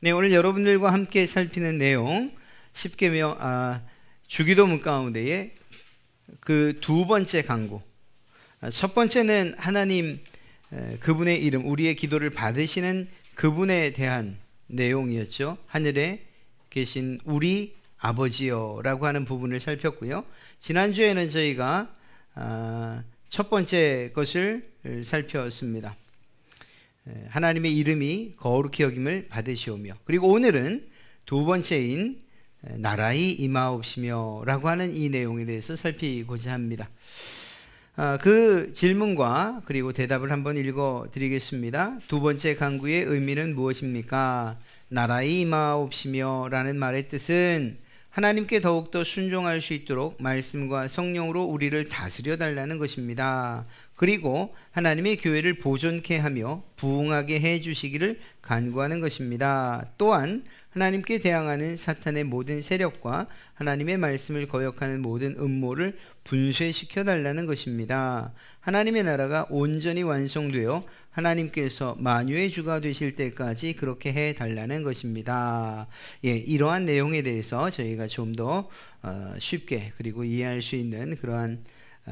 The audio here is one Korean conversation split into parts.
네, 오늘 여러분들과 함께 살피는 내용 10계명 주기도문 가운데에 그 두 번째 강구. 첫 번째는 하나님 그분의 이름, 우리의 기도를 받으시는 그분에 대한 내용이었죠. 하늘에 계신 우리 아버지여라고 하는 부분을 살폈고요. 지난주에는 저희가 첫 번째 것을 살폈습니다. 하나님의 이름이 거룩히 여김을 받으시오며, 그리고 오늘은 두 번째인 나라의 임하옵시며 라고 하는 이 내용에 대해서 살피고자 합니다. 그 질문과 그리고 대답을 한번 읽어 드리겠습니다. 두 번째 강구의 의미는 무엇입니까? 나라의 임하옵시며 라는 말의 뜻은 하나님께 더욱더 순종할 수 있도록 말씀과 성령으로 우리를 다스려 달라는 것입니다. 그리고 하나님의 교회를 보존케 하며 부흥하게 해 주시기를 간구하는 것입니다. 또한 하나님께 대항하는 사탄의 모든 세력과 하나님의 말씀을 거역하는 모든 음모를 분쇄시켜 달라는 것입니다. 하나님의 나라가 온전히 완성되어 하나님께서 만유의 주가 되실 때까지 그렇게 해 달라는 것입니다. 이러한 내용에 대해서 저희가 좀 더 쉽게 그리고 이해할 수 있는 그러한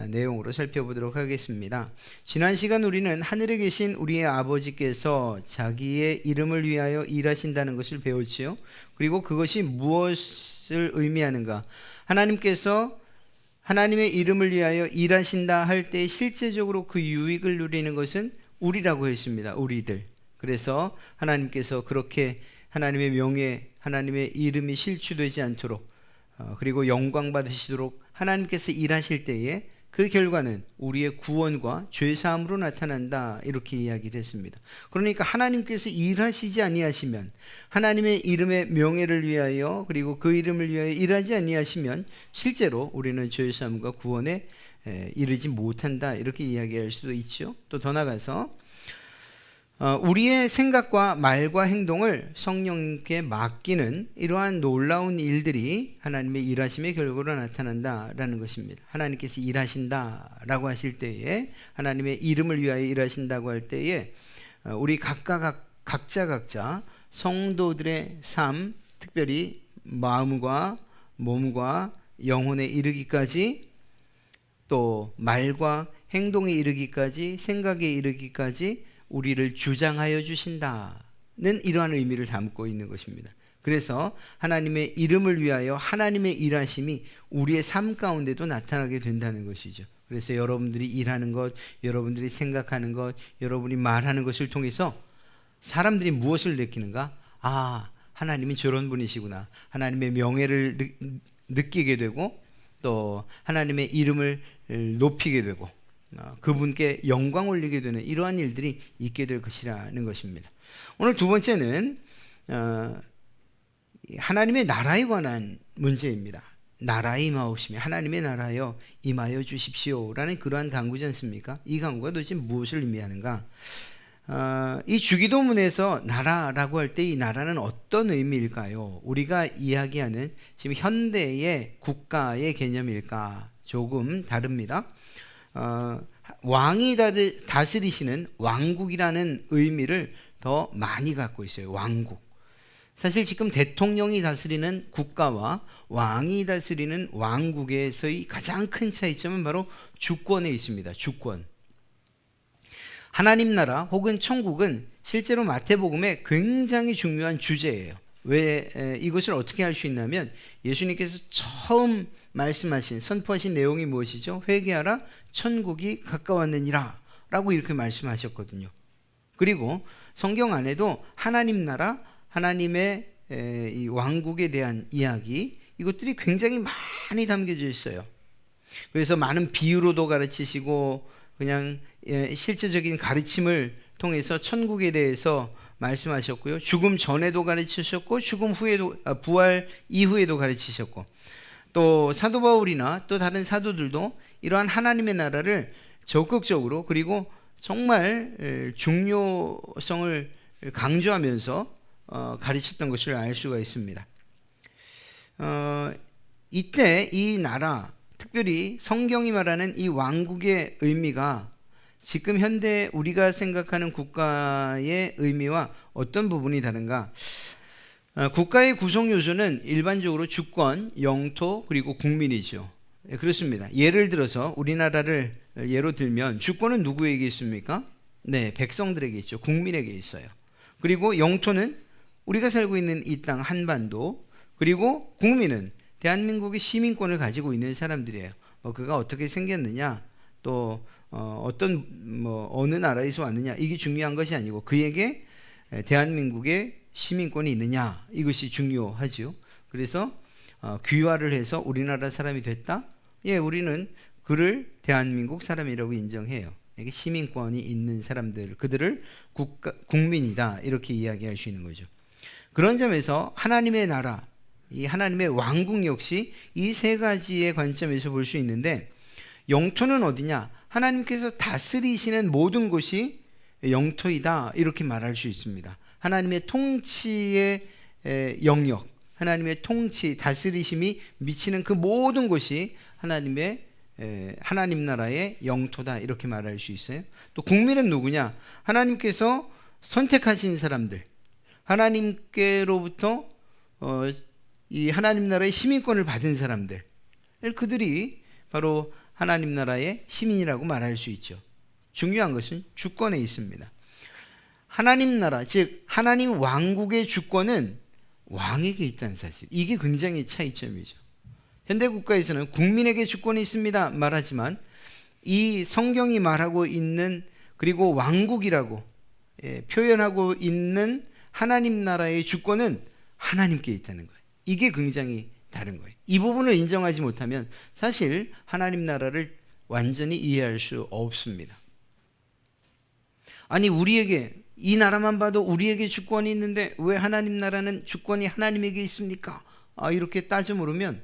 내용으로 살펴보도록 하겠습니다. 지난 시간 우리는 하늘에 계신 우리의 아버지께서 자기의 이름을 위하여 일하신다는 것을 배웠지요. 그리고 그것이 무엇을 의미하는가? 하나님께서 하나님의 이름을 위하여 일하신다 할 때 실제적으로 그 유익을 누리는 것은 우리라고 했습니다. 우리들. 그래서 하나님께서 그렇게 하나님의 명예, 하나님의 이름이 실추되지 않도록 그리고 영광 받으시도록 하나님께서 일하실 때에 그 결과는 우리의 구원과 죄사함으로 나타난다, 이렇게 이야기를 했습니다. 그러니까 하나님께서 일하시지 아니하시면, 하나님의 이름의 명예를 위하여 그리고 그 이름을 위하여 일하지 아니하시면 실제로 우리는 죄사함과 구원에 이르지 못한다, 이렇게 이야기할 수도 있죠. 또 더 나아가서 우리의 생각과 말과 행동을 성령님께 맡기는 이러한 놀라운 일들이 하나님의 일하심의 결과로 나타난다라는 것입니다. 하나님께서 일하신다라고 하실 때에, 하나님의 이름을 위하여 일하신다고 할 때에 우리 각자 성도들의 삶, 특별히 마음과 몸과 영혼에 이르기까지, 또 말과 행동에 이르기까지, 생각에 이르기까지 우리를 주장하여 주신다는 이러한 의미를 담고 있는 것입니다. 그래서 하나님의 이름을 위하여 하나님의 일하심이 우리의 삶 가운데도 나타나게 된다는 것이죠. 그래서 여러분들이 일하는 것, 여러분들이 생각하는 것, 여러분이 말하는 것을 통해서 사람들이 무엇을 느끼는가? 하나님이 저런 분이시구나. 하나님의 명예를 느끼게 되고, 또 하나님의 이름을 높이게 되고, 그분께 영광 올리게 되는 이러한 일들이 있게 될 것이라는 것입니다. 오늘 두 번째는 하나님의 나라에 관한 문제입니다. 나라에 임하옵시며, 하나님의 나라여 임하여 주십시오 라는 그러한 강구지 않습니까? 이 강구가 도대체 무엇을 의미하는가? 이 주기도문에서 나라라고 할 때 이 나라는 어떤 의미일까요? 우리가 이야기하는 지금 현대의 국가의 개념일까? 조금 다릅니다. 왕이 다스리시는 왕국이라는 의미를 더 많이 갖고 있어요. 왕국. 사실 지금 대통령이 다스리는 국가와 왕이 다스리는 왕국에서의 가장 큰 차이점은 바로 주권에 있습니다. 주권. 하나님 나라 혹은 천국은 실제로 마태복음에 굉장히 중요한 주제예요. 왜 이것을 어떻게 할 수 있냐면, 예수님께서 처음 말씀하신, 선포하신 내용이 무엇이죠? 회개하라, 천국이 가까웠느니라 라고 이렇게 말씀하셨거든요. 그리고 성경 안에도 하나님 나라, 하나님의 이 왕국에 대한 이야기, 이것들이 굉장히 많이 담겨져 있어요. 그래서 많은 비유로도 가르치시고, 그냥 실제적인 가르침을 통해서 천국에 대해서 말씀하셨고요. 죽음 전에도 가르치셨고, 죽음 후에도, 부활 이후에도 가르치셨고, 또 사도 바울이나 또 다른 사도들도 이러한 하나님의 나라를 적극적으로, 그리고 정말 중요성을 강조하면서 가르쳤던 것을 알 수가 있습니다. 이때 이 나라, 특별히 성경이 말하는 이 왕국의 의미가 지금 현대 우리가 생각하는 국가의 의미와 어떤 부분이 다른가? 국가의 구성 요소는 일반적으로 주권, 영토, 그리고 국민이죠. 그렇습니다. 예를 들어서 우리나라를 예로 들면 주권은 누구에게 있습니까? 네, 백성들에게 있죠. 국민에게 있어요. 그리고 영토는 우리가 살고 있는 이 땅 한반도, 그리고 국민은 대한민국의 시민권을 가지고 있는 사람들이에요. 그가 어떻게 생겼느냐, 또 어느 나라에서 왔느냐, 이게 중요한 것이 아니고 그에게 대한민국의 시민권이 있느냐, 이것이 중요하죠. 그래서 귀화를 해서 우리나라 사람이 됐다? 예, 우리는 그를 대한민국 사람이라고 인정해요. 이게 시민권이 있는 사람들, 그들을 국민이다, 이렇게 이야기할 수 있는 거죠. 그런 점에서 하나님의 나라, 이 하나님의 왕국 역시 이 세 가지의 관점에서 볼 수 있는데, 영토는 어디냐? 하나님께서 다스리시는 모든 곳이 영토이다, 이렇게 말할 수 있습니다. 하나님의 통치의 영역, 하나님의 통치, 다스리심이 미치는 그 모든 곳이 하나님 나라의 영토다, 이렇게 말할 수 있어요. 또 국민은 누구냐? 하나님께서 선택하신 사람들, 하나님께로부터 이 하나님 나라의 시민권을 받은 사람들, 그들이 바로 하나님 나라의 시민이라고 말할 수 있죠. 중요한 것은 주권에 있습니다. 하나님 나라, 즉 하나님 왕국의 주권은 왕에게 있다는 사실, 이게 굉장히 차이점이죠. 현대 국가에서는 국민에게 주권이 있습니다 말하지만, 이 성경이 말하고 있는, 그리고 왕국이라고 표현하고 있는 하나님 나라의 주권은 하나님께 있다는 거예요. 이게 굉장히 다른 거예요. 이 부분을 인정하지 못하면 사실 하나님 나라를 완전히 이해할 수 없습니다. 아니, 우리에게, 이 나라만 봐도 우리에게 주권이 있는데 왜 하나님 나라는 주권이 하나님에게 있습니까? 이렇게 따져 물으면,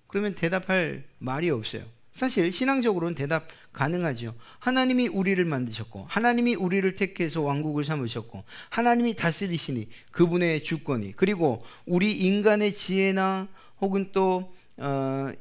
그러면 대답할 말이 없어요. 사실 신앙적으로는 대답 가능하죠. 하나님이 우리를 만드셨고, 하나님이 우리를 택해서 왕국을 삼으셨고, 하나님이 다스리시니 그분의 주권이, 그리고 우리 인간의 지혜나 혹은 또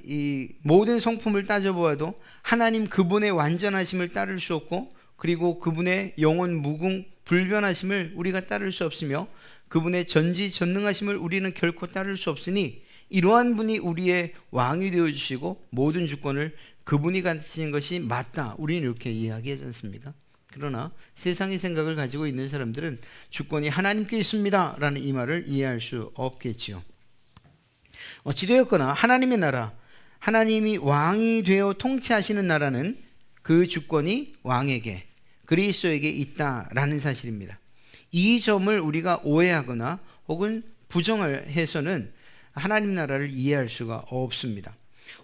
이 모든 성품을 따져보아도 하나님 그분의 완전하심을 따를 수 없고, 그리고 그분의 영원 무궁 불변하심을 우리가 따를 수 없으며, 그분의 전지전능하심을 우리는 결코 따를 수 없으니, 이러한 분이 우리의 왕이 되어주시고 모든 주권을 그분이 가지신 것이 맞다, 우리는 이렇게 이야기하지 않습니까? 그러나 세상의 생각을 가지고 있는 사람들은 주권이 하나님께 있습니다 라는 이 말을 이해할 수 없겠지요. 어찌되었거나 하나님의 나라, 하나님이 왕이 되어 통치하시는 나라는 그 주권이 왕에게, 그리스도에게 있다라는 사실입니다. 이 점을 우리가 오해하거나 혹은 부정을 해서는 하나님 나라를 이해할 수가 없습니다.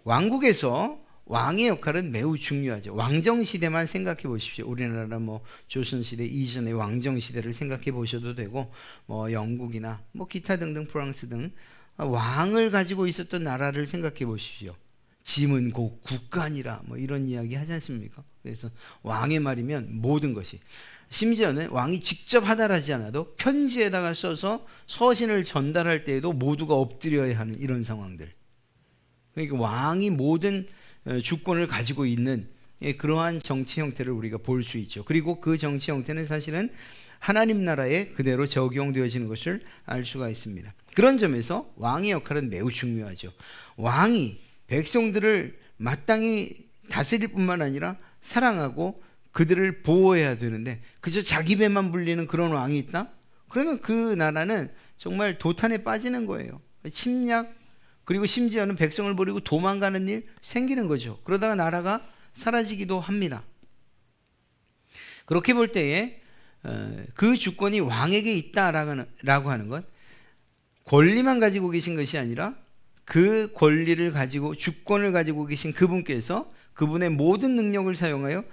왕국에서 왕의 역할은 매우 중요하죠. 왕정시대만 생각해 보십시오. 우리나라 조선시대 이전의 왕정시대를 생각해 보셔도 되고, 영국이나 기타 등등, 프랑스 등 왕을 가지고 있었던 나라를 생각해 보십시오. 짐은 곧 국간이라 이런 이야기 하지 않습니까? 그래서 왕의 말이면 모든 것이, 심지어는 왕이 직접 하달하지 않아도 편지에다가 써서 서신을 전달할 때에도 모두가 엎드려야 하는 이런 상황들. 그러니까 왕이 모든 주권을 가지고 있는 그러한 정치 형태를 우리가 볼 수 있죠. 그리고 그 정치 형태는 사실은 하나님 나라에 그대로 적용되어지는 것을 알 수가 있습니다. 그런 점에서 왕의 역할은 매우 중요하죠. 왕이 백성들을 마땅히 다스릴 뿐만 아니라 사랑하고 그들을 보호해야 되는데, 그저 자기 배만 불리는 그런 왕이 있다? 그러면 그 나라는 정말 도탄에 빠지는 거예요. 침략, 그리고 심지어는 백성을 버리고 도망가는 일 생기는 거죠. 그러다가 나라가 사라지기도 합니다. 그렇게 볼 때에 그 주권이 왕에게 있다라고 하는 것, 권리만 가지고 계신 것이 아니라 그 권리를 가지고, 주권을 가지고 계신 그분께서 그분의 모든 능력을 사용하여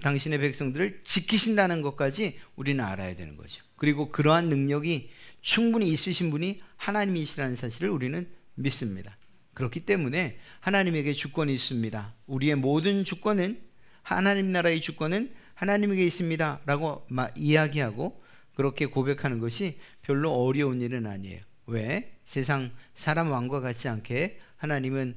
당신의 백성들을 지키신다는 것까지 우리는 알아야 되는 거죠. 그리고 그러한 능력이 충분히 있으신 분이 하나님이시라는 사실을 우리는 믿습니다. 그렇기 때문에 하나님에게 주권이 있습니다, 우리의 모든 주권은, 하나님 나라의 주권은 하나님에게 있습니다 라고 이야기하고 그렇게 고백하는 것이 별로 어려운 일은 아니에요. 왜? 세상 사람 왕과 같지 않게 하나님은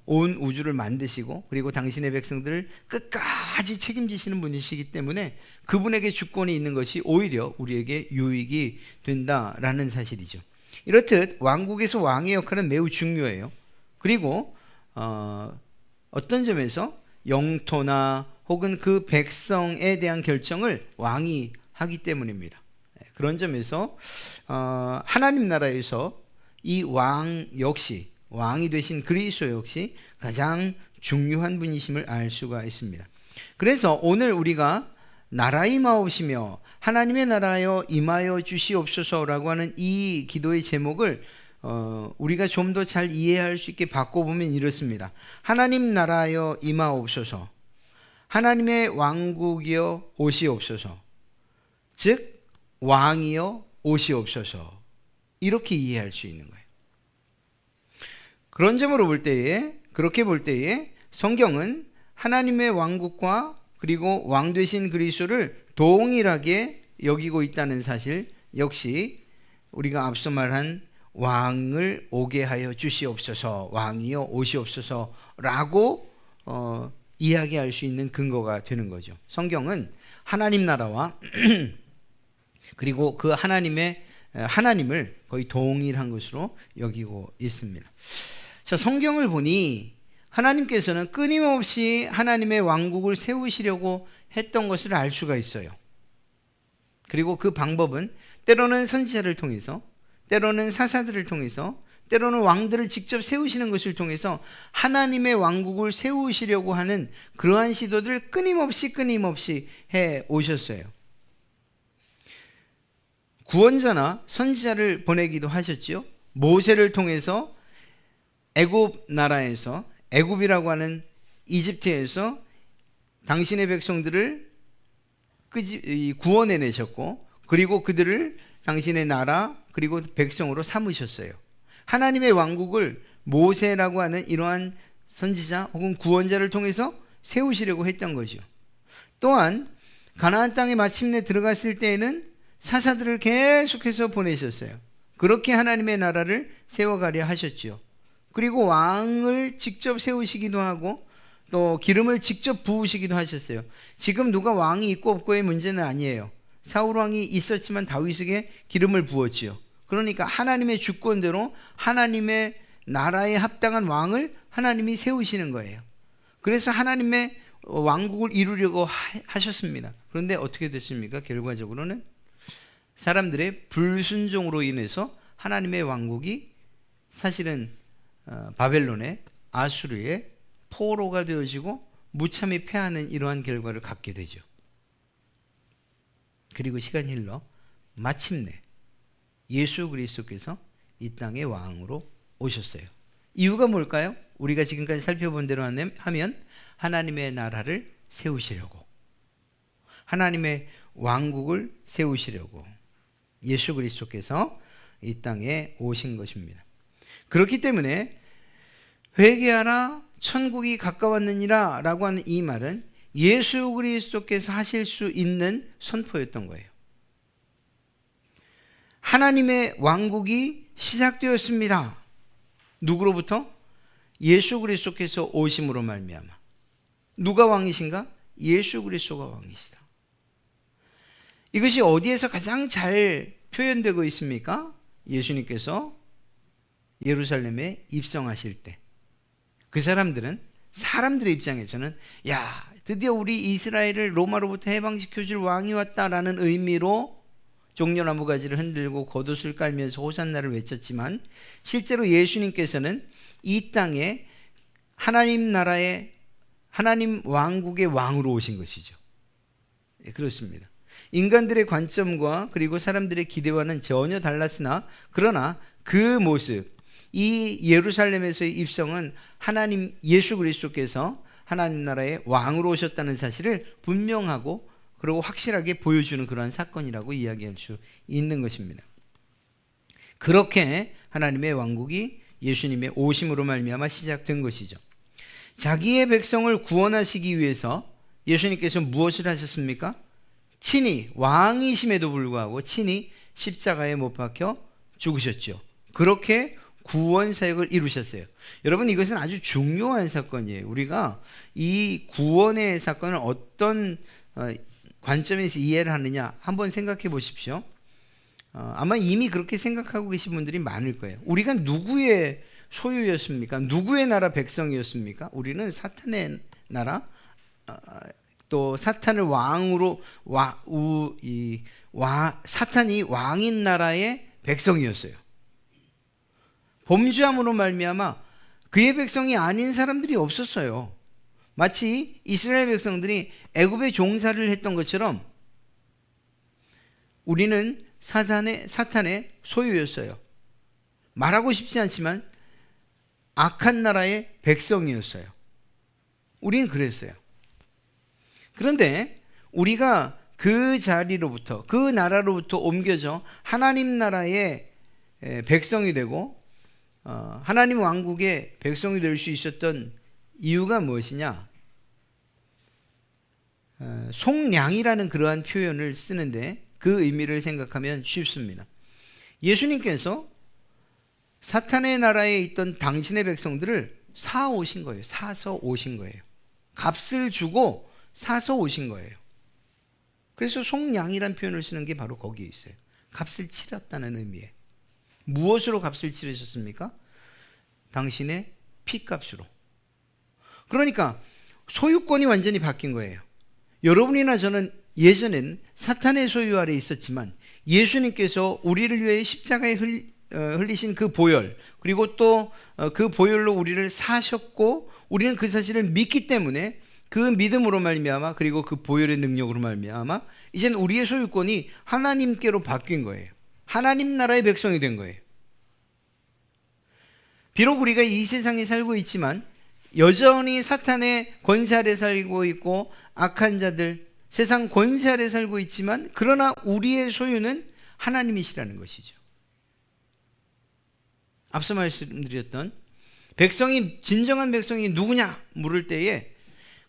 온 우주를 만드시고 그리고 당신의 백성들을 끝까지 책임지시는 분이시기 때문에 그분에게 주권이 있는 것이 오히려 우리에게 유익이 된다라는 사실이죠. 이렇듯 왕국에서 왕의 역할은 매우 중요해요. 그리고 어떤 점에서 영토나 혹은 그 백성에 대한 결정을 왕이 하기 때문입니다. 그런 점에서 하나님 나라에서 이 왕 역시, 왕이 되신 그리스도 역시 가장 중요한 분이심을 알 수가 있습니다. 그래서 오늘 우리가 나라 임하옵시며 하나님의 나라여 임하여 주시옵소서라고 하는 이 기도의 제목을 우리가 좀 더 잘 이해할 수 있게 바꿔보면 이렇습니다. 하나님 나라여 임하옵소서, 하나님의 왕국이여 오시옵소서, 즉 왕이여 오시옵소서, 이렇게 이해할 수 있는 거예요. 그런 점으로 볼 때에, 그렇게 볼 때에 성경은 하나님의 왕국과 그리고 왕 되신 그리스도를 동일하게 여기고 있다는 사실, 역시 우리가 앞서 말한 왕을 오게 하여 주시옵소서, 왕이여 오시옵소서라고 이야기할 수 있는 근거가 되는 거죠. 성경은 하나님 나라와 그리고 그 하나님을 거의 동일한 것으로 여기고 있습니다. 자, 성경을 보니 하나님께서는 끊임없이 하나님의 왕국을 세우시려고 했던 것을 알 수가 있어요. 그리고 그 방법은 때로는 선지자를 통해서, 때로는 사사들을 통해서, 때로는 왕들을 직접 세우시는 것을 통해서 하나님의 왕국을 세우시려고 하는 그러한 시도들을 끊임없이 해 오셨어요. 구원자나 선지자를 보내기도 하셨지요. 모세를 통해서 애굽 나라에서, 애굽이라고 하는 이집트에서 당신의 백성들을 구원해내셨고, 그리고 그들을 당신의 나라 그리고 백성으로 삼으셨어요. 하나님의 왕국을 모세라고 하는 이러한 선지자 혹은 구원자를 통해서 세우시려고 했던 거죠. 또한 가나안 땅에 마침내 들어갔을 때에는 사사들을 계속해서 보내셨어요. 그렇게 하나님의 나라를 세워가려 하셨죠. 그리고 왕을 직접 세우시기도 하고 또 기름을 직접 부으시기도 하셨어요. 지금 누가 왕이 있고 없고의 문제는 아니에요. 사울 왕이 있었지만 다윗에게 기름을 부었지요. 그러니까 하나님의 주권대로 하나님의 나라에 합당한 왕을 하나님이 세우시는 거예요. 그래서 하나님의 왕국을 이루려고 하셨습니다. 그런데 어떻게 됐습니까? 결과적으로는 사람들의 불순종으로 인해서 하나님의 왕국이 사실은 바벨론의, 아수르의 포로가 되어지고 무참히 패하는 이러한 결과를 갖게 되죠. 그리고 시간이 흘러 마침내 예수 그리스도께서 이 땅의 왕으로 오셨어요. 이유가 뭘까요? 우리가 지금까지 살펴본 대로 하면 하나님의 나라를 세우시려고, 하나님의 왕국을 세우시려고 예수 그리스도께서 이 땅에 오신 것입니다. 그렇기 때문에 회개하라 천국이 가까웠느니라 라고 하는 이 말은 예수 그리스도께서 하실 수 있는 선포였던 거예요. 하나님의 왕국이 시작되었습니다. 누구로부터? 예수 그리스도께서 오심으로 말미암아. 누가 왕이신가? 예수 그리스도가 왕이시다. 이것이 어디에서 가장 잘 표현되고 있습니까? 예수님께서 예루살렘에 입성하실 때 그 사람들의 입장에서는 야, 드디어 우리 이스라엘을 로마로부터 해방시켜줄 왕이 왔다라는 의미로 종려나무 가지를 흔들고 겉옷을 깔면서 호산나를 외쳤지만, 실제로 예수님께서는 이 땅에 하나님 나라의, 하나님 왕국의 왕으로 오신 것이죠. 네, 그렇습니다. 인간들의 관점과 그리고 사람들의 기대와는 전혀 달랐으나, 그러나 그 모습, 이 예루살렘에서의 입성은 하나님 예수 그리스도께서 하나님 나라의 왕으로 오셨다는 사실을 분명하고 그리고 확실하게 보여주는 그러한 사건이라고 이야기할 수 있는 것입니다. 그렇게 하나님의 왕국이 예수님의 오심으로 말미암아 시작된 것이죠. 자기의 백성을 구원하시기 위해서 예수님께서 무엇을 하셨습니까? 친히, 왕이심에도 불구하고 친히 십자가에 못 박혀 죽으셨죠. 그렇게 구원 사역을 이루셨어요. 여러분, 이것은 아주 중요한 사건이에요. 우리가 이 구원의 사건을 어떤 관점에서 이해를 하느냐 한번 생각해 보십시오. 아마 이미 그렇게 생각하고 계신 분들이 많을 거예요. 우리가 누구의 소유였습니까? 누구의 나라 백성이었습니까? 우리는 사탄의 나라, 또 사탄을 왕으로 사탄이 왕인 나라의 백성이었어요. 범죄함으로 말미암아 그의 백성이 아닌 사람들이 없었어요. 마치 이스라엘 백성들이 애굽에 종사를 했던 것처럼 우리는 사탄의 소유였어요. 말하고 싶지 않지만 악한 나라의 백성이었어요. 우리는 그랬어요. 그런데 우리가 그 자리로부터, 그 나라로부터 옮겨져 하나님 나라의 백성이 되고 하나님 왕국의 백성이 될 수 있었던 이유가 무엇이냐? 속량이라는 그러한 표현을 쓰는데 그 의미를 생각하면 쉽습니다. 예수님께서 사탄의 나라에 있던 당신의 백성들을 사오신 거예요. 사서 오신 거예요. 값을 주고 사서 오신 거예요. 그래서 속량이라는 표현을 쓰는 게 바로 거기에 있어요. 값을 치렀다는 의미에. 무엇으로 값을 치르셨습니까? 당신의 피값으로. 그러니까 소유권이 완전히 바뀐 거예요. 여러분이나 저는 예전엔 사탄의 소유 아래 있었지만 예수님께서 우리를 위해 십자가에 흘리신 그 보혈, 그리고 또 그 보혈로 우리를 사셨고 우리는 그 사실을 믿기 때문에 그 믿음으로 말미암아, 그리고 그 보혈의 능력으로 말미암아 이제는 우리의 소유권이 하나님께로 바뀐 거예요. 하나님 나라의 백성이 된 거예요. 비록 우리가 이 세상에 살고 있지만 여전히 사탄의 권세 아래 살고 있고 악한 자들, 세상 권세 아래 살고 있지만 그러나 우리의 소유는 하나님이시라는 것이죠. 앞서 말씀드렸던 백성이, 진정한 백성이 누구냐 물을 때에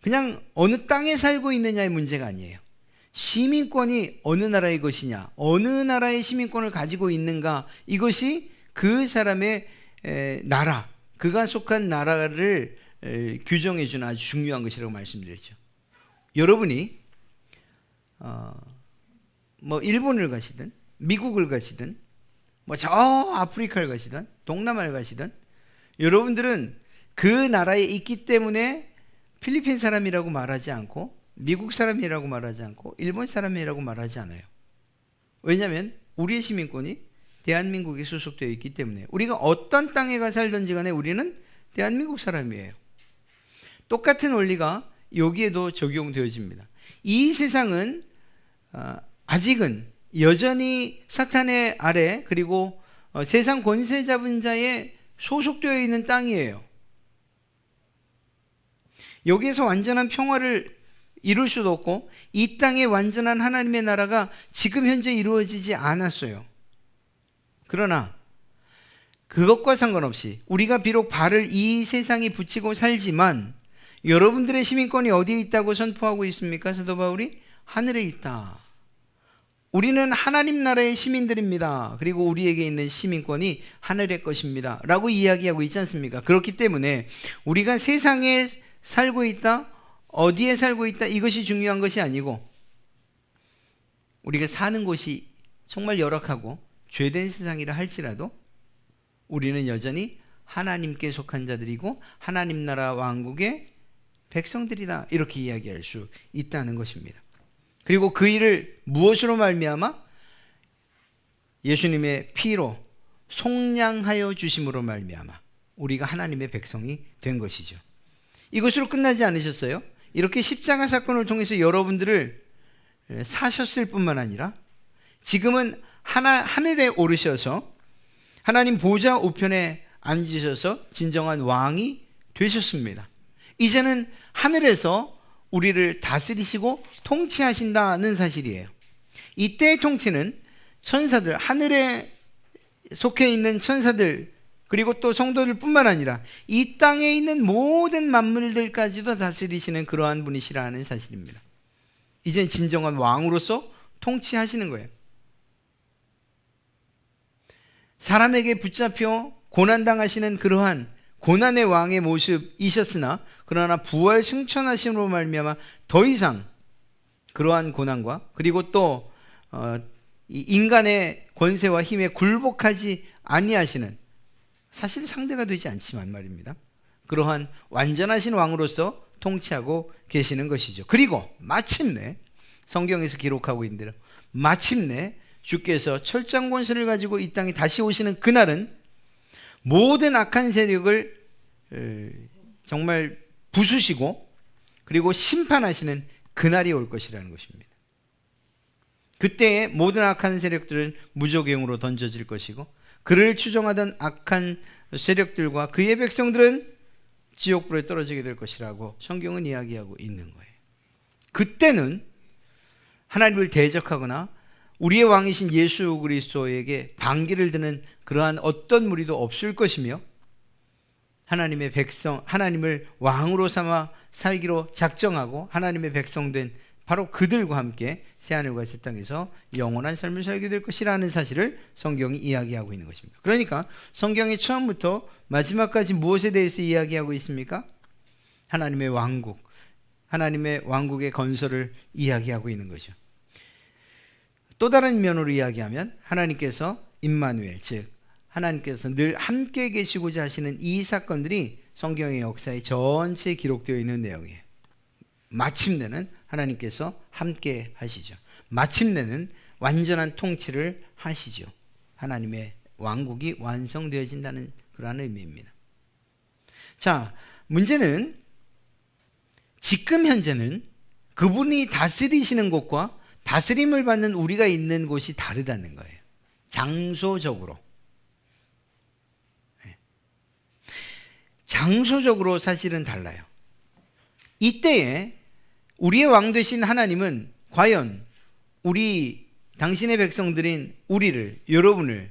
그냥 어느 땅에 살고 있느냐의 문제가 아니에요. 시민권이 어느 나라의 것이냐, 어느 나라의 시민권을 가지고 있는가, 이것이 그 사람의 나라, 그가 속한 나라를 규정해 주는 아주 중요한 것이라고 말씀드렸죠. 여러분이 뭐 일본을 가시든 미국을 가시든 뭐 저 아프리카를 가시든 동남아를 가시든 여러분들은 그 나라에 있기 때문에 필리핀 사람이라고 말하지 않고 미국 사람이라고 말하지 않고 일본 사람이라고 말하지 않아요. 왜냐하면 우리의 시민권이 대한민국에 소속되어 있기 때문에 우리가 어떤 땅에 가 살든지 간에 우리는 대한민국 사람이에요. 똑같은 원리가 여기에도 적용되어집니다. 이 세상은 아직은 여전히 사탄의 아래, 그리고 세상 권세 잡은 자에 소속되어 있는 땅이에요. 여기에서 완전한 평화를 이룰 수도 없고 이 땅에 완전한 하나님의 나라가 지금 현재 이루어지지 않았어요. 그러나 그것과 상관없이 우리가 비록 발을 이 세상에 붙이고 살지만 여러분들의 시민권이 어디에 있다고 선포하고 있습니까? 사도 바울이 하늘에 있다. 우리는 하나님 나라의 시민들입니다. 그리고 우리에게 있는 시민권이 하늘의 것입니다 라고 이야기하고 있지 않습니까? 그렇기 때문에 우리가 세상에 살고 있다, 어디에 살고 있다, 이것이 중요한 것이 아니고 우리가 사는 곳이 정말 열악하고 죄된 세상이라 할지라도 우리는 여전히 하나님께 속한 자들이고 하나님 나라 왕국의 백성들이다, 이렇게 이야기할 수 있다는 것입니다. 그리고 그 일을 무엇으로 말미암아? 예수님의 피로 속량하여 주심으로 말미암아 우리가 하나님의 백성이 된 것이죠. 이것으로 끝나지 않으셨어요. 이렇게 십자가 사건을 통해서 여러분들을 사셨을 뿐만 아니라 지금은 하늘에 오르셔서 하나님 보좌 우편에 앉으셔서 진정한 왕이 되셨습니다. 이제는 하늘에서 우리를 다스리시고 통치하신다는 사실이에요. 이때의 통치는 천사들, 하늘에 속해 있는 천사들, 그리고 또 성도들 뿐만 아니라 이 땅에 있는 모든 만물들까지도 다스리시는 그러한 분이시라는 사실입니다. 이젠 진정한 왕으로서 통치하시는 거예요. 사람에게 붙잡혀 고난당하시는 그러한 고난의 왕의 모습이셨으나 그러나 부활 승천하심으로 말미암아 더 이상 그러한 고난과 그리고 또 이 인간의 권세와 힘에 굴복하지 아니하시는, 사실 상대가 되지 않지만 말입니다, 그러한 완전하신 왕으로서 통치하고 계시는 것이죠. 그리고 마침내 성경에서 기록하고 있는 대로 마침내 주께서 철장 권세를 가지고 이 땅에 다시 오시는 그날은 모든 악한 세력을 정말 부수시고 그리고 심판하시는 그날이 올 것이라는 것입니다. 그때에 모든 악한 세력들은 무저갱으로 던져질 것이고 그를 추종하던 악한 세력들과 그의 백성들은 지옥불에 떨어지게 될 것이라고 성경은 이야기하고 있는 거예요. 그때는 하나님을 대적하거나 우리의 왕이신 예수 그리스도에게 반기를 드는 그러한 어떤 무리도 없을 것이며 하나님의 백성, 하나님을 왕으로 삼아 살기로 작정하고 하나님의 백성된 바로 그들과 함께 새하늘과 새 땅에서 영원한 삶을 살게 될 것이라는 사실을 성경이 이야기하고 있는 것입니다. 그러니까 성경이 처음부터 마지막까지 무엇에 대해서 이야기하고 있습니까? 하나님의 왕국, 하나님의 왕국의 건설을 이야기하고 있는 거죠. 또 다른 면으로 이야기하면 하나님께서 임마누엘, 즉 하나님께서 늘 함께 계시고자 하시는 이 사건들이 성경의 역사에 전체에 기록되어 있는 내용이에요. 마침내는 하나님께서 함께 하시죠. 마침내는 완전한 통치를 하시죠. 하나님의 왕국이 완성되어진다는 그런 의미입니다. 자, 문제는 지금 현재는 그분이 다스리시는 곳과 다스림을 받는 우리가 있는 곳이 다르다는 거예요. 장소적으로. 장소적으로 사실은 달라요. 이때에 우리의 왕 되신 하나님은 과연 당신의 백성들인 우리를, 여러분을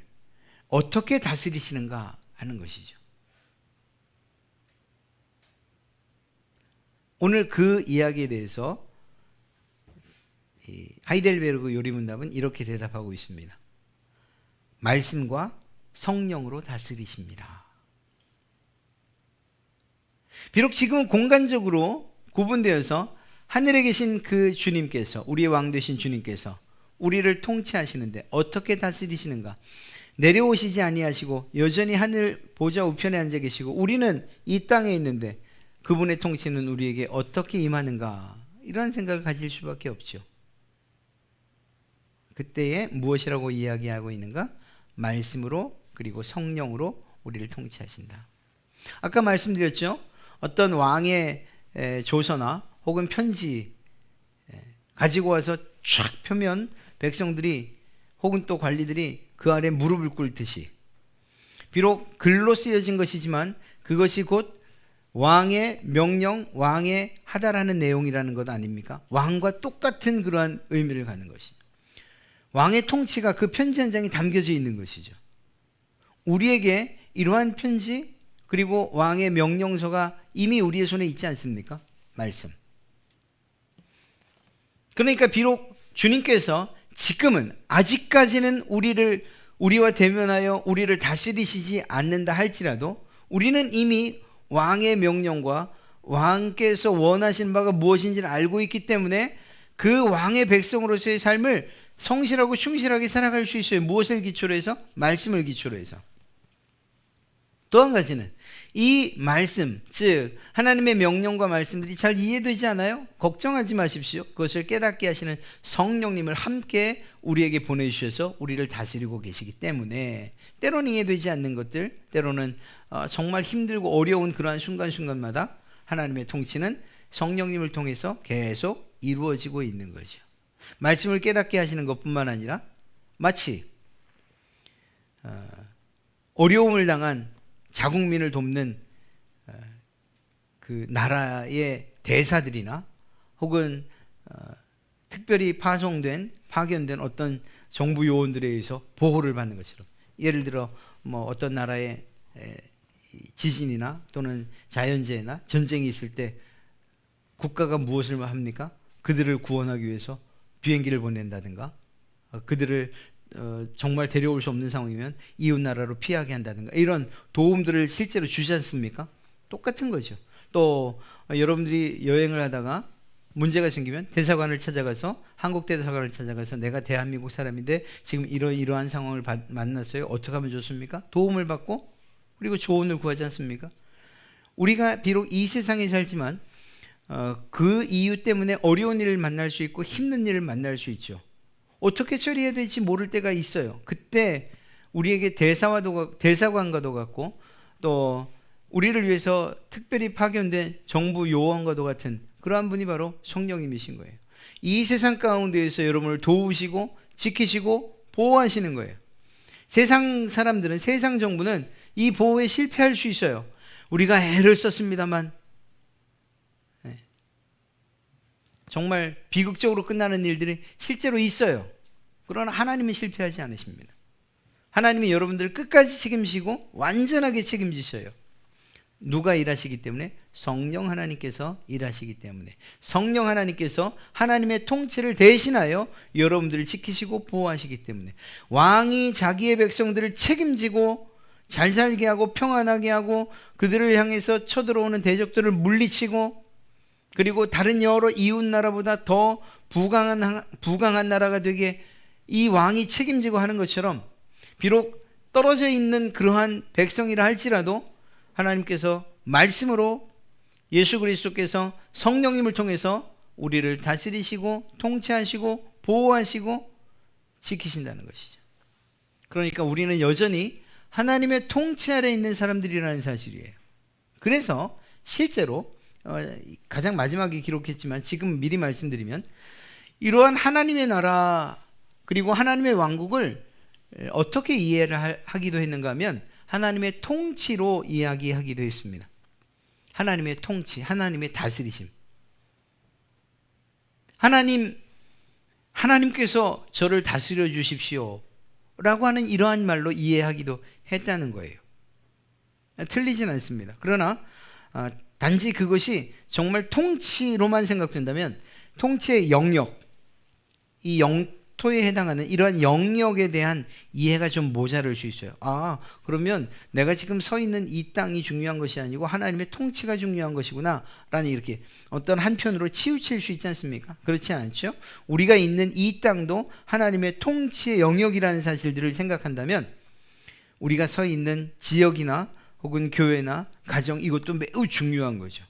어떻게 다스리시는가 하는 것이죠. 오늘 그 이야기에 대해서 하이델베르그 요리문답은 이렇게 대답하고 있습니다. 말씀과 성령으로 다스리십니다. 비록 지금은 공간적으로 구분되어서 하늘에 계신 그 주님께서, 우리의 왕 되신 주님께서 우리를 통치하시는데 어떻게 다스리시는가? 내려오시지 아니하시고 여전히 하늘 보좌 우편에 앉아 계시고 우리는 이 땅에 있는데 그분의 통치는 우리에게 어떻게 임하는가? 이런 생각을 가질 수밖에 없죠. 그때에 무엇이라고 이야기하고 있는가? 말씀으로 그리고 성령으로 우리를 통치하신다. 아까 말씀드렸죠. 어떤 왕의 조서나 혹은 편지 가지고 와서 쫙 펴면 백성들이 혹은 또 관리들이 그 아래 무릎을 꿇듯이, 비록 글로 쓰여진 것이지만 그것이 곧 왕의 명령, 왕의 하다라는 내용이라는 것 아닙니까? 왕과 똑같은 그러한 의미를 갖는 것이죠. 왕의 통치가 그 편지 한 장에 담겨져 있는 것이죠. 우리에게 이러한 편지 그리고 왕의 명령서가 이미 우리의 손에 있지 않습니까? 말씀. 그러니까 비록 주님께서 지금은 아직까지는 우리와 대면하여 우리를 다스리시지 않는다 할지라도 우리는 이미 왕의 명령과 왕께서 원하시는 바가 무엇인지를 알고 있기 때문에 그 왕의 백성으로서의 삶을 성실하고 충실하게 살아갈 수 있어요. 무엇을 기초로 해서? 말씀을 기초로 해서. 또 한 가지는 이 말씀, 즉 하나님의 명령과 말씀들이 잘 이해되지 않아요? 걱정하지 마십시오. 그것을 깨닫게 하시는 성령님을 함께 우리에게 보내주셔서 우리를 다스리고 계시기 때문에 때로는 이해되지 않는 것들, 때로는 정말 힘들고 어려운 그러한 순간순간마다 하나님의 통치는 성령님을 통해서 계속 이루어지고 있는 거죠. 말씀을 깨닫게 하시는 것뿐만 아니라 마치 어려움을 당한 자국민을 돕는 그 나라의 대사들이나 혹은 특별히 파견된 어떤 정부 요원들에 의해서 보호를 받는 것처럼, 예를 들어 어떤 나라의 지진이나 또는 자연재해나 전쟁이 있을 때 국가가 무엇을 합니까? 그들을 구원하기 위해서 비행기를 보낸다든가 그들을 정말 데려올 수 없는 상황이면 이웃 나라로 피하게 한다든가 이런 도움들을 실제로 주지 않습니까? 똑같은 거죠. 또 여러분들이 여행을 하다가 문제가 생기면 대사관을 찾아가서, 한국 대사관을 찾아가서 내가 대한민국 사람인데 지금 이러한 상황을 만났어요. 어떻게 하면 좋습니까? 도움을 받고 그리고 조언을 구하지 않습니까? 우리가 비록 이 세상에 살지만 그 이유 때문에 어려운 일을 만날 수 있고 힘든 일을 만날 수 있죠. 어떻게 처리해야 될지 모를 때가 있어요. 그때 우리에게 대사관과도 같고 또 우리를 위해서 특별히 파견된 정부 요원과도 같은 그러한 분이 바로 성령님이신 거예요. 이 세상 가운데에서 여러분을 도우시고 지키시고 보호하시는 거예요. 세상 사람들은, 세상 정부는 이 보호에 실패할 수 있어요. 우리가 애를 썼습니다만 정말 비극적으로 끝나는 일들이 실제로 있어요. 그러나 하나님은 실패하지 않으십니다. 하나님이 여러분들을 끝까지 책임지고 완전하게 책임지셔요. 누가 일하시기 때문에? 성령 하나님께서 일하시기 때문에. 성령 하나님께서 하나님의 통치를 대신하여 여러분들을 지키시고 보호하시기 때문에. 왕이 자기의 백성들을 책임지고 잘 살게 하고 평안하게 하고 그들을 향해서 쳐들어오는 대적들을 물리치고 그리고 다른 여러 이웃 나라보다 더 부강한 나라가 되게 이 왕이 책임지고 하는 것처럼, 비록 떨어져 있는 그러한 백성이라 할지라도 하나님께서 말씀으로 예수 그리스도께서 성령님을 통해서 우리를 다스리시고 통치하시고 보호하시고 지키신다는 것이죠. 그러니까 우리는 여전히 하나님의 통치 아래 있는 사람들이라는 사실이에요. 그래서 실제로 가장 마지막에 기록했지만 지금 미리 말씀드리면, 이러한 하나님의 나라 그리고 하나님의 왕국을 어떻게 이해를 하기도 했는가 하면 하나님의 통치로 이야기하기도 했습니다. 하나님의 통치, 하나님의 다스리심. 하나님께서 저를 다스려 주십시오 라고 하는 이러한 말로 이해하기도 했다는 거예요. 틀리진 않습니다. 그러나 단지 그것이 정말 통치로만 생각된다면 통치의 영역, 이 영토에 해당하는 이러한 영역에 대한 이해가 좀 모자랄 수 있어요. 그러면 내가 지금 서 있는 이 땅이 중요한 것이 아니고 하나님의 통치가 중요한 것이구나 라는, 이렇게 어떤 한편으로 치우칠 수 있지 않습니까? 그렇지 않죠? 우리가 있는 이 땅도 하나님의 통치의 영역이라는 사실들을 생각한다면 우리가 서 있는 지역이나 혹은 교회나 가정, 이것도 매우 중요한 거죠.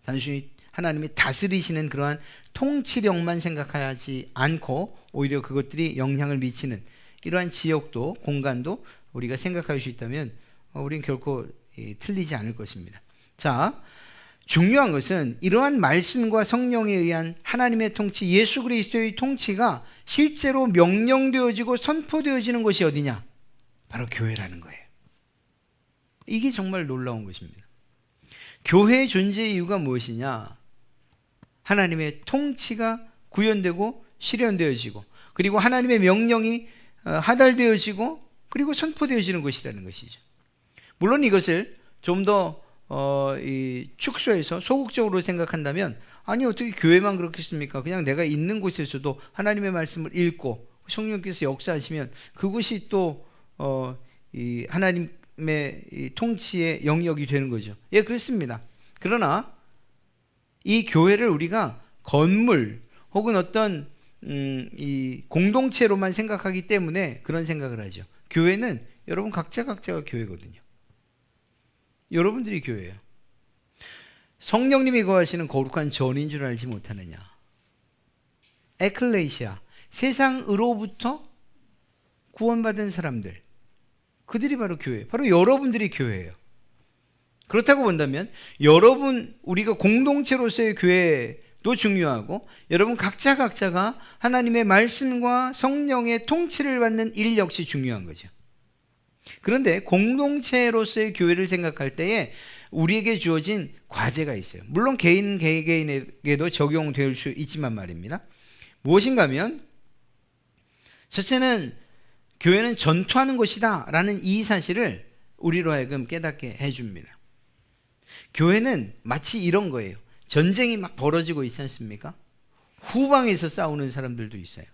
단순히 하나님이 다스리시는 그러한 통치력만 생각하지 않고 오히려 그것들이 영향을 미치는 이러한 지역도, 공간도 우리가 생각할 수 있다면 우리는 결코 틀리지 않을 것입니다. 자, 중요한 것은 이러한 말씀과 성령에 의한 하나님의 통치, 예수 그리스도의 통치가 실제로 명령되어지고 선포되어지는 것이 어디냐? 바로 교회라는 거예요. 이게 정말 놀라운 것입니다. 교회의 존재의 이유가 무엇이냐? 하나님의 통치가 구현되고 실현되어지고 그리고 하나님의 명령이 하달되어지고 그리고 선포되어지는 것이라는 것이죠. 물론 이것을 좀 더 축소해서 소극적으로 생각한다면, 아니 어떻게 교회만 그렇겠습니까? 그냥 내가 있는 곳에서도 하나님의 말씀을 읽고 성령께서 역사하시면 그것이 또 하나님의 이 통치의 영역이 되는 거죠. 예, 그렇습니다. 그러나 이 교회를 우리가 건물 혹은 어떤 이 공동체로만 생각하기 때문에 그런 생각을 하죠. 교회는 여러분 각자가 교회거든요. 여러분들이 교회예요. 성령님이 거하시는 거룩한 전인 줄 알지 못하느냐? 에클레시아, 세상으로부터 구원받은 사람들, 그들이 바로 교회, 바로 여러분들이 교회예요. 그렇다고 본다면 우리가 공동체로서의 교회도 중요하고 여러분 각자가 하나님의 말씀과 성령의 통치를 받는 일 역시 중요한 거죠. 그런데 공동체로서의 교회를 생각할 때에 우리에게 주어진 과제가 있어요. 물론 개개인에게도 적용될 수 있지만 말입니다. 무엇인가 하면, 첫째는 교회는 전투하는 곳이다 라는 이 사실을 우리로 하여금 깨닫게 해줍니다. 교회는 마치 이런 거예요. 전쟁이 막 벌어지고 있지 않습니까? 후방에서 싸우는 사람들도 있어요.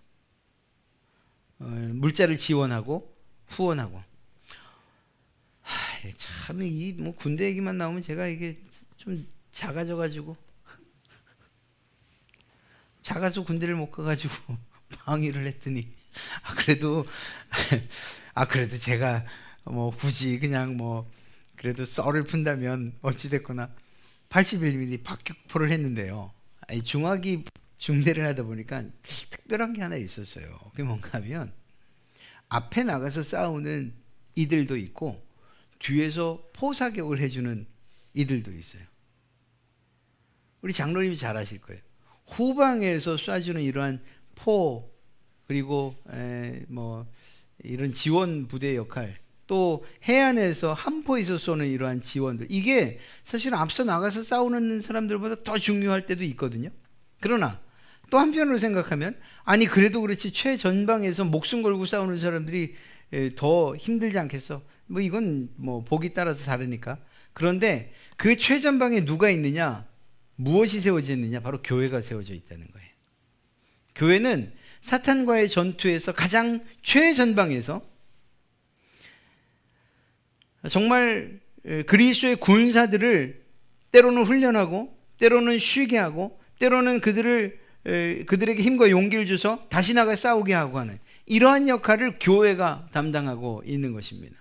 물자를 지원하고 후원하고. 참 이 뭐 군대 얘기만 나오면 제가 이게 좀 작아져가지고 작아서 군대를 못 가가지고 방위를 했더니 그래도 제가 뭐 굳이 그냥 뭐 그래도 썰을 푼다면 어찌됐거나 81mm 박격포를 했는데요. 중화기 중대를 하다 보니까 특별한 게 하나 있었어요. 그게 뭔가 하면 앞에 나가서 싸우는 이들도 있고 뒤에서 포사격을 해주는 이들도 있어요. 우리 장로님이 잘 아실 거예요. 후방에서 쏴주는 이러한 포 그리고 뭐 이런 지원 부대 역할, 또 해안에서 함포에서 쏘는 이러한 지원들, 이게 사실 앞서 나가서 싸우는 사람들보다 더 중요할 때도 있거든요. 그러나 또 한편으로 생각하면 아니 그래도 그렇지 최전방에서 목숨 걸고 싸우는 사람들이 더 힘들지 않겠어? 뭐 이건 뭐 보기 따라서 다르니까. 그런데 그 최전방에 누가 있느냐? 무엇이 세워져 있느냐? 바로 교회가 세워져 있다는 거예요. 교회는 사탄과의 전투에서 가장 최전방에서 정말 그리스도의 군사들을 때로는 훈련하고 때로는 쉬게 하고 때로는 그들에게 힘과 용기를 줘서 다시 나가 싸우게 하고 하는 이러한 역할을 교회가 담당하고 있는 것입니다.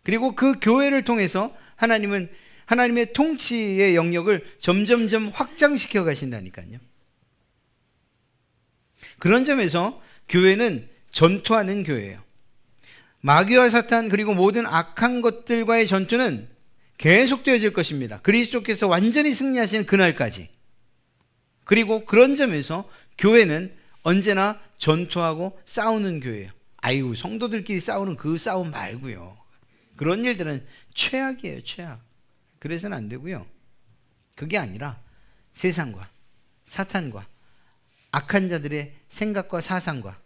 그리고 그 교회를 통해서 하나님은 하나님의 통치의 영역을 점점점 확장시켜 가신다니까요. 그런 점에서 교회는 전투하는 교회예요. 마귀와 사탄 그리고 모든 악한 것들과의 전투는 계속되어질 것입니다. 그리스도께서 완전히 승리하시는 그날까지. 그리고 그런 점에서 교회는 언제나 전투하고 싸우는 교회예요. 아이고 성도들끼리 싸우는 그 싸움 말고요. 그런 일들은 최악이에요. 최악. 그래서는 안 되고요. 그게 아니라 세상과 사탄과 악한 자들의 생각과 사상과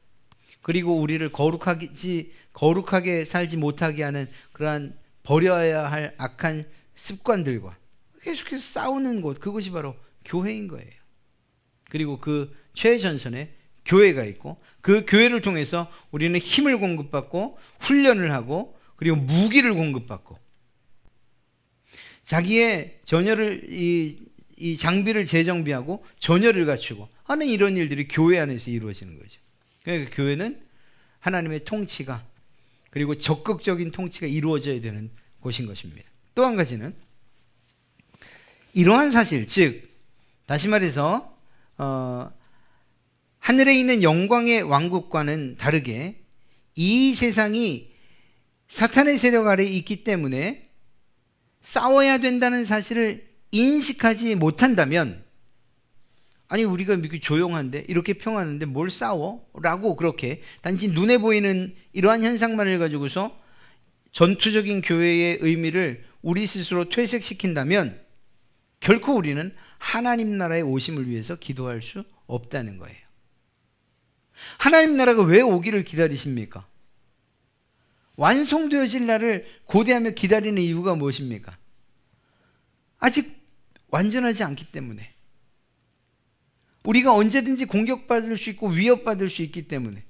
그리고 우리를 거룩하게 살지 못하게 하는 그러한 버려야 할 악한 습관들과 계속해서 싸우는 곳, 그것이 바로 교회인 거예요. 그리고 그 최전선에 교회가 있고 그 교회를 통해서 우리는 힘을 공급받고 훈련을 하고 그리고 무기를 공급받고 자기의 전열을 이 장비를 재정비하고 전열을 갖추고 하는 이런 일들이 교회 안에서 이루어지는 거죠. 그러니까 교회는 하나님의 통치가 그리고 적극적인 통치가 이루어져야 되는 곳인 것입니다. 또 한 가지는 이러한 사실, 즉 다시 말해서 하늘에 있는 영광의 왕국과는 다르게 이 세상이 사탄의 세력 아래에 있기 때문에 싸워야 된다는 사실을 인식하지 못한다면, 아니 우리가 이렇게 조용한데 이렇게 평화한데 뭘 싸워? 라고 그렇게 단지 눈에 보이는 이러한 현상만을 가지고서 전투적인 교회의 의미를 우리 스스로 퇴색시킨다면 결코 우리는 하나님 나라의 오심을 위해서 기도할 수 없다는 거예요. 하나님 나라가 왜 오기를 기다리십니까? 완성되어질 날을 고대하며 기다리는 이유가 무엇입니까? 아직 완전하지 않기 때문에, 우리가 언제든지 공격받을 수 있고 위협받을 수 있기 때문에,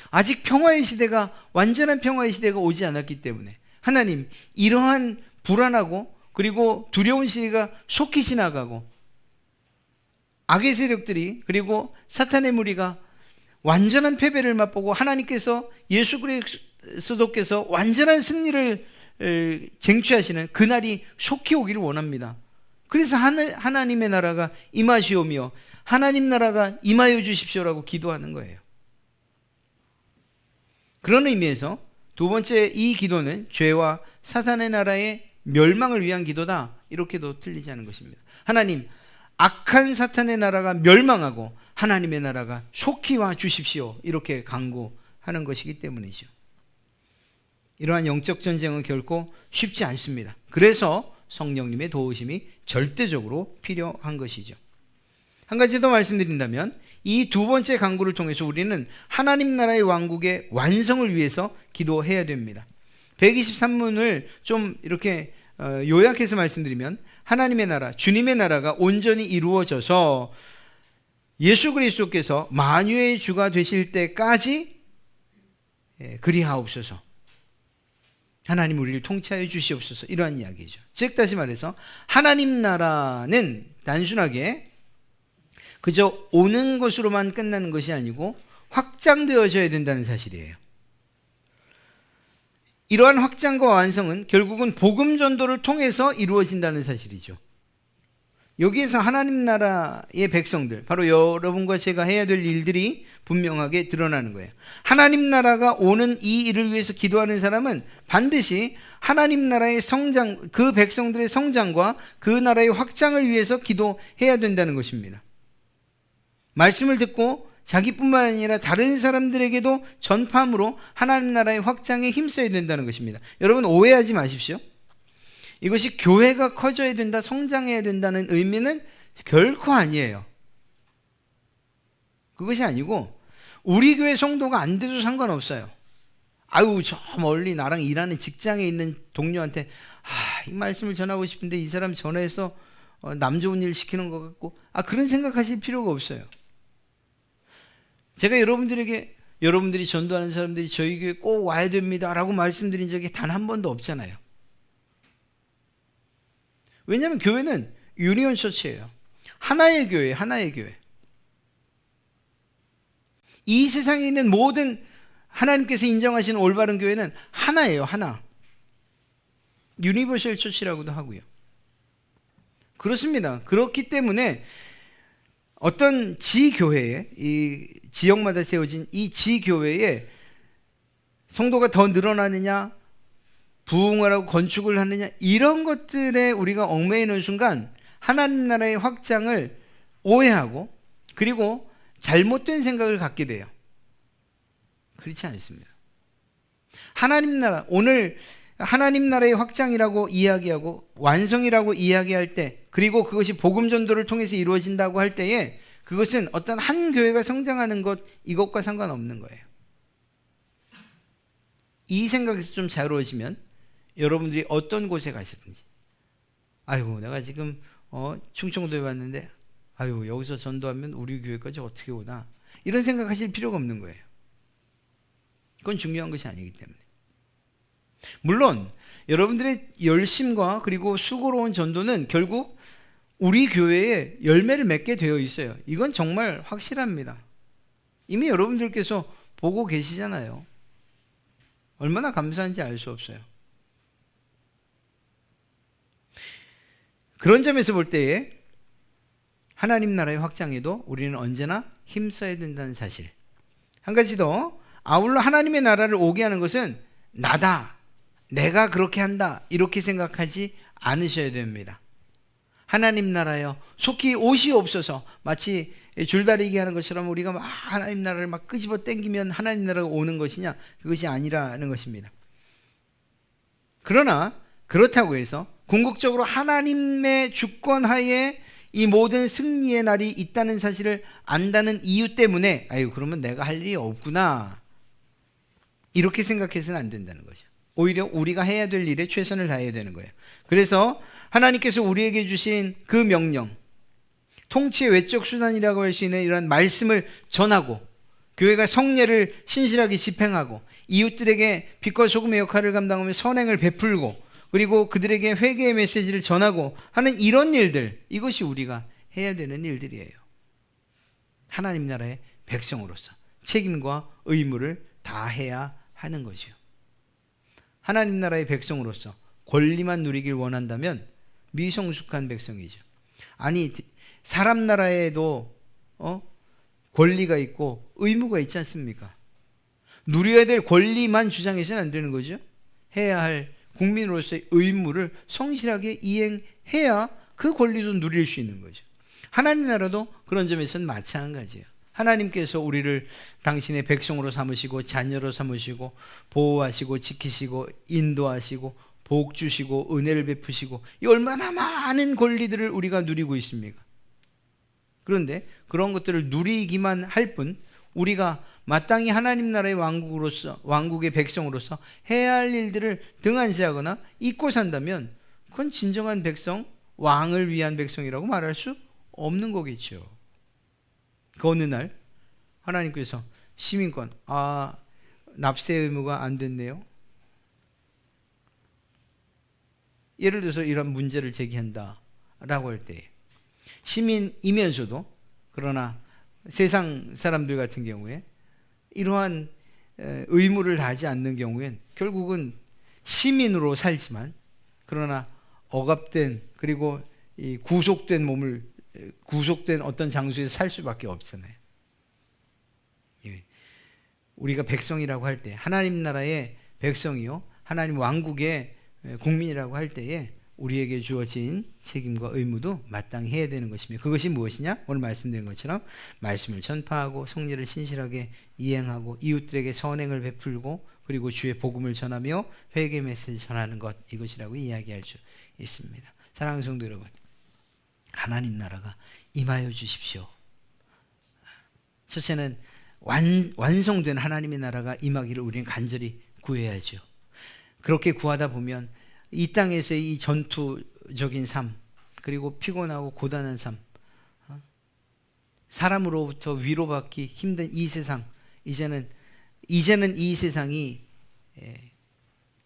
아직 평화의 시대가, 완전한 평화의 시대가 오지 않았기 때문에 하나님 이러한 불안하고 그리고 두려운 시대가 속히 지나가고 악의 세력들이 그리고 사탄의 무리가 완전한 패배를 맛보고 하나님께서 예수 그리스도께서 완전한 승리를 쟁취하시는 그날이 속히 오기를 원합니다. 그래서 하나님의 나라가 임하시오며 하나님 나라가 임하여 주십시오라고 기도하는 거예요. 그런 의미에서 두 번째 이 기도는 죄와 사탄의 나라의 멸망을 위한 기도다, 이렇게도 틀리지 않은 것입니다. 하나님, 악한 사탄의 나라가 멸망하고 하나님의 나라가 속히 와 주십시오, 이렇게 간구하는 것이기 때문이죠. 이러한 영적 전쟁은 결코 쉽지 않습니다. 그래서 성령님의 도우심이 절대적으로 필요한 것이죠. 한 가지 더 말씀드린다면 이 두 번째 간구를 통해서 우리는 하나님 나라의 왕국의 완성을 위해서 기도해야 됩니다. 123문을 좀 이렇게 요약해서 말씀드리면, 하나님의 나라, 주님의 나라가 온전히 이루어져서 예수 그리스도께서 만유의 주가 되실 때까지 그리하옵소서. 하나님 우리를 통치하여 주시옵소서. 이러한 이야기죠. 즉 다시 말해서 하나님 나라는 단순하게 그저 오는 것으로만 끝나는 것이 아니고 확장되어져야 된다는 사실이에요. 이러한 확장과 완성은 결국은 복음 전도를 통해서 이루어진다는 사실이죠. 여기에서 하나님 나라의 백성들, 바로 여러분과 제가 해야 될 일들이 분명하게 드러나는 거예요. 하나님 나라가 오는 이 일을 위해서 기도하는 사람은 반드시 하나님 나라의 성장, 그 백성들의 성장과 그 나라의 확장을 위해서 기도해야 된다는 것입니다. 말씀을 듣고 자기뿐만 아니라 다른 사람들에게도 전파함으로 하나님 나라의 확장에 힘써야 된다는 것입니다. 여러분 오해하지 마십시오. 이것이 교회가 커져야 된다, 성장해야 된다는 의미는 결코 아니에요. 그것이 아니고 우리 교회 성도가 안 돼도 상관없어요. 아유, 저 멀리 나랑 일하는 직장에 있는 동료한테 이 말씀을 전하고 싶은데 이 사람 전화해서 남 좋은 일 시키는 것 같고 그런 생각하실 필요가 없어요. 제가 여러분들이 전도하는 사람들이 저희 교회 꼭 와야 됩니다 라고 말씀드린 적이 단 한 번도 없잖아요. 왜냐하면 교회는 유니온 처치예요. 하나의 교회, 하나의 교회. 이 세상에 있는 모든 하나님께서 인정하시는 올바른 교회는 하나예요, 하나. 유니버셜 처치라고도 하고요. 그렇습니다. 그렇기 때문에 어떤 지교회에, 이 지역마다 세워진 이 지교회에 성도가 더 늘어나느냐, 부흥을 하고 건축을 하느냐, 이런 것들에 우리가 얽매이는 순간 하나님 나라의 확장을 오해하고 그리고 잘못된 생각을 갖게 돼요. 그렇지 않습니다. 하나님 나라, 오늘 하나님 나라의 확장이라고 이야기하고 완성이라고 이야기할 때, 그리고 그것이 복음 전도를 통해서 이루어진다고 할 때에 그것은 어떤 한 교회가 성장하는 것, 이것과 상관없는 거예요. 이 생각에서 좀 자유로워지면 여러분들이 어떤 곳에 가시든지, 아이고 내가 지금 충청도에 왔는데 아이고 여기서 전도하면 우리 교회까지 어떻게 오나, 이런 생각하실 필요가 없는 거예요. 그건 중요한 것이 아니기 때문에. 물론 여러분들의 열심과 그리고 수고로운 전도는 결국 우리 교회에 열매를 맺게 되어 있어요. 이건 정말 확실합니다. 이미 여러분들께서 보고 계시잖아요. 얼마나 감사한지 알 수 없어요. 그런 점에서 볼 때에 하나님 나라의 확장에도 우리는 언제나 힘써야 된다는 사실. 한 가지 더, 아울러 하나님의 나라를 오게 하는 것은 나다, 내가 그렇게 한다, 이렇게 생각하지 않으셔야 됩니다. 하나님 나라여 속히 오시옵소서, 마치 줄다리기 하는 것처럼 우리가 막 하나님 나라를 막 끄집어 당기면 하나님 나라가 오는 것이냐, 그것이 아니라는 것입니다. 그러나 그렇다고 해서 궁극적으로 하나님의 주권하에 이 모든 승리의 날이 있다는 사실을 안다는 이유 때문에 그러면 내가 할 일이 없구나, 이렇게 생각해서는 안 된다는 거죠. 오히려 우리가 해야 될 일에 최선을 다해야 되는 거예요. 그래서 하나님께서 우리에게 주신 그 명령, 통치의 외적 수단이라고 할 수 있는 이런 말씀을 전하고, 교회가 성례를 신실하게 집행하고, 이웃들에게 빛과 소금의 역할을 감당하며 선행을 베풀고, 그리고 그들에게 회개의 메시지를 전하고 하는 이런 일들, 이것이 우리가 해야 되는 일들이에요. 하나님 나라의 백성으로서 책임과 의무를 다해야 하는 것이요. 하나님 나라의 백성으로서 권리만 누리길 원한다면 미성숙한 백성이죠. 아니, 사람 나라에도 권리가 있고 의무가 있지 않습니까? 누려야 될 권리만 주장해서는 안 되는 거죠. 해야 할 국민으로서의 의무를 성실하게 이행해야 그 권리도 누릴 수 있는 거죠. 하나님 나라도 그런 점에서는 마찬가지예요. 하나님께서 우리를 당신의 백성으로 삼으시고 자녀로 삼으시고 보호하시고 지키시고 인도하시고 복 주시고 은혜를 베푸시고, 이 얼마나 많은 권리들을 우리가 누리고 있습니까? 그런데 그런 것들을 누리기만 할 뿐 우리가 마땅히 하나님 나라의 왕국으로서, 왕국의 백성으로서 해야 할 일들을 등한시하거나 잊고 산다면 그건 진정한 백성, 왕을 위한 백성이라고 말할 수 없는 거겠죠. 그 어느 날 하나님께서 시민권, 납세 의무가 안 됐네요. 예를 들어서 이런 문제를 제기한다라고 할 때 시민이면서도 그러나 세상 사람들 같은 경우에 이러한 의무를 다하지 않는 경우엔 결국은 시민으로 살지만 그러나 억압된 그리고 이 구속된 어떤 장소에서 살 수밖에 없잖아요. 우리가 백성이라고 할 때 하나님 나라의 백성이요 하나님 왕국의 국민이라고 할 때에 우리에게 주어진 책임과 의무도 마땅히 해야 되는 것이며 그것이 무엇이냐? 오늘 말씀드린 것처럼 말씀을 전파하고 성례를 신실하게 이행하고 이웃들에게 선행을 베풀고 그리고 주의 복음을 전하며 회개 메시지 전하는 것 이것이라고 이야기할 수 있습니다. 사랑하는 성도 여러분, 하나님 나라가 임하여 주십시오. 첫째는 완성된 하나님의 나라가 임하기를 우리는 간절히 구해야죠. 그렇게 구하다 보면 이 땅에서의 이 전투적인 삶 그리고 피곤하고 고단한 삶 사람으로부터 위로받기 힘든 이 세상 이제는 이 세상이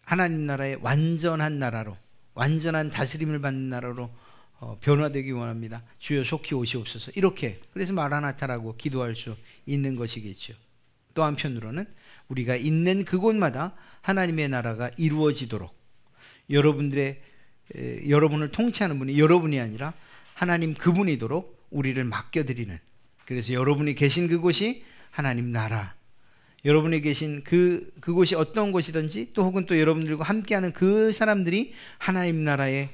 하나님 나라의 완전한 나라로 완전한 다스림을 받는 나라로 변화되기 원합니다. 주여 속히 오시옵소서. 이렇게 그래서 마라나타라고 기도할 수 있는 것이겠죠. 또 한편으로는 우리가 있는 그곳마다 하나님의 나라가 이루어지도록 여러분을 통치하는 분이 여러분이 아니라 하나님 그분이도록 우리를 맡겨드리는 그래서 여러분이 계신 그곳이 하나님 나라 여러분이 계신 그곳이 어떤 곳이든지 또 혹은 또 여러분들과 함께하는 그 사람들이 하나님 나라의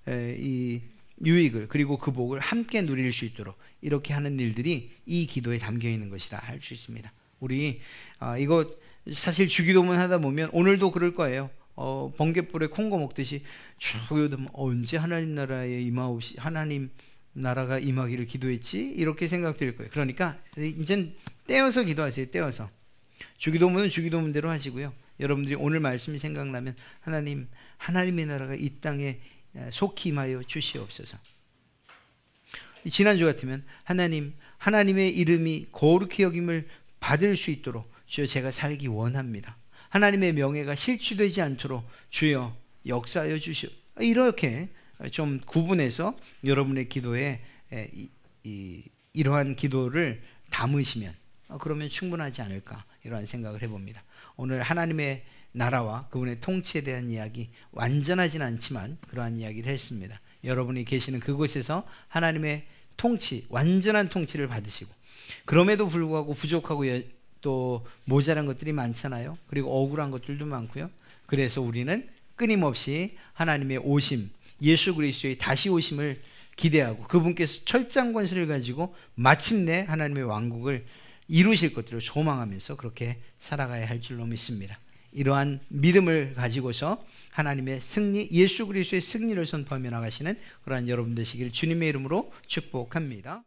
이 유익을 그리고 그 복을 함께 누릴 수 있도록 이렇게 하는 일들이 이 기도에 담겨 있는 것이라 할 수 있습니다. 우리 이거 사실 주기도문 하다 보면 오늘도 그럴 거예요. 번갯불에 콩고 먹듯이 쭉 언제 하나님 나라에 임하옵시 하나님 나라가 임하기를 기도했지 이렇게 생각될 거예요. 그러니까 이젠 떼어서 기도하세요. 떼어서 주기도문은 주기도문대로 하시고요. 여러분들이 오늘 말씀이 생각나면 하나님의 나라가 이 땅에 속히 임하여 주시옵소서. 지난주 같으면 하나님의 이름이 거룩히 여김을 받을 수 있도록 주여 제가 살기 원합니다. 하나님의 명예가 실추되지 않도록 주여 역사하여 주시오. 이렇게 좀 구분해서 여러분의 기도에 이러한 기도를 담으시면 그러면 충분하지 않을까 이러한 생각을 해봅니다. 오늘 하나님의 나라와 그분의 통치에 대한 이야기 완전하진 않지만 그러한 이야기를 했습니다. 여러분이 계시는 그곳에서 하나님의 통치 완전한 통치를 받으시고 그럼에도 불구하고 부족하고 또 모자란 것들이 많잖아요. 그리고 억울한 것들도 많고요. 그래서 우리는 끊임없이 하나님의 오심 예수 그리스도의 다시 오심을 기대하고 그분께서 철장 권세를 가지고 마침내 하나님의 왕국을 이루실 것들을 소망하면서 그렇게 살아가야 할 줄로 믿습니다. 이러한 믿음을 가지고서 하나님의 승리, 예수 그리스도의 승리를 선포하며 나가시는 그러한 여러분 되시기를 주님의 이름으로 축복합니다.